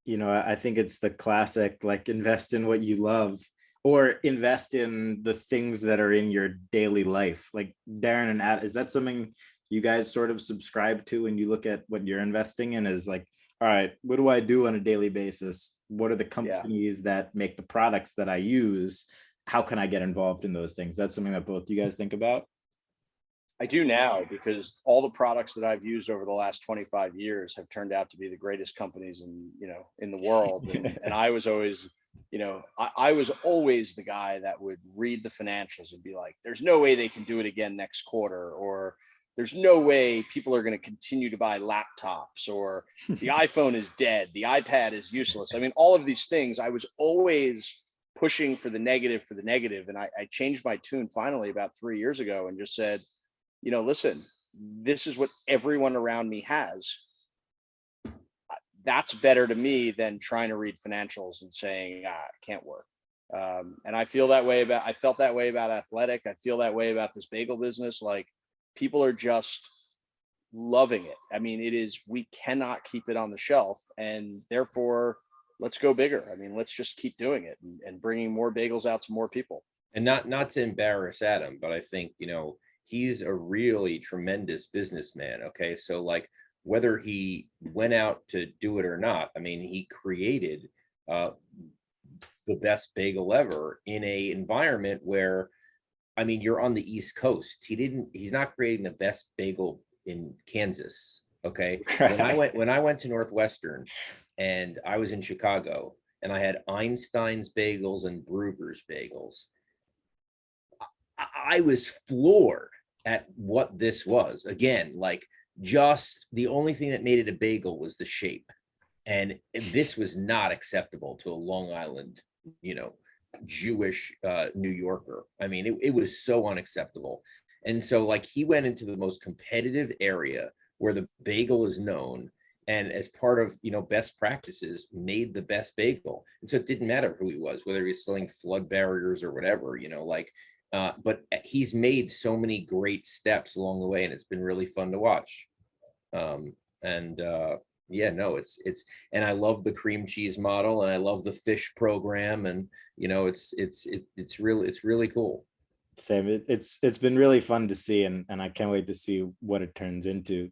I think it's the classic, like, invest in what you love or invest in the things that are in your daily life. Like Darren and Ad, is that something you guys sort of subscribe to when you look at what you're investing in? Is like, all right, what do I do on a daily basis? What are the Yeah. companies that make the products that I use? How can I get involved in those things? That's something that both you guys think about. I do now because all the products that I've used over the last 25 years have turned out to be the greatest companies in the world. And I was always, I was always the guy that would read the financials and be like, there's no way they can do it again next quarter, or there's no way people are going to continue to buy laptops, or the iPhone is dead, the iPad is useless. I mean, all of these things, I was always pushing for the negative for the negative. And I changed my tune finally about 3 years ago and just said, listen, this is what everyone around me has. That's better to me than trying to read financials and saying, it can't work. And I felt that way about Athletic. I feel that way about this bagel business. Like, people are just loving it. I mean, we cannot keep it on the shelf, and therefore let's go bigger. I mean, let's just keep doing it and bringing more bagels out to more people. And not to embarrass Adam, but I think, he's a really tremendous businessman. Okay. So like, whether he went out to do it or not, I mean, he created the best bagel ever in a environment where, I mean, you're on the East Coast. He's not creating the best bagel in Kansas. Okay. When I went to Northwestern and I was in Chicago and I had Einstein's bagels and Bruegger's bagels, I was floored at what this was. Again, like, just the only thing that made it a bagel was the shape. And this was not acceptable to a Long Island, Jewish New Yorker. I mean, it was so unacceptable. And so, like, he went into the most competitive area where the bagel is known, and as part of, best practices, made the best bagel. And so it didn't matter who he was, whether he was selling flood barriers or whatever, but he's made so many great steps along the way, and it's been really fun to watch. And yeah, no, it's and I love the cream cheese model, and I love the fish program, and it's really cool. Same. It's been really fun to see, and I can't wait to see what it turns into.